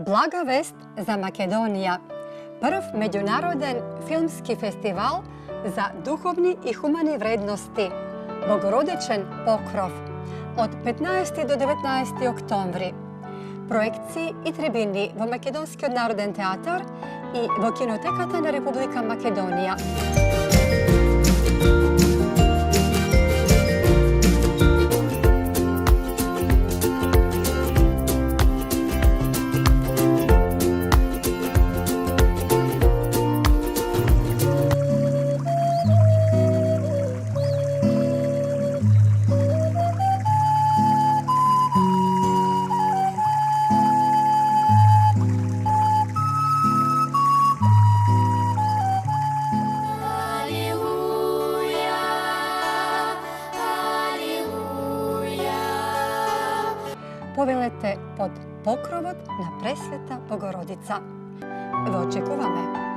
Blaga vest za Makedonija. Prv međunarodan filmski festival za duhovni i humani vrednosti. Bogorodičen pokrov. Od 15. do 19. oktobri. Projekciji i tribini vo Makedonski naroden teatar i vo Kinotekata na Republika Makedonija. Повелете под покровот на Пресвета Богородица. Ве очекуваме!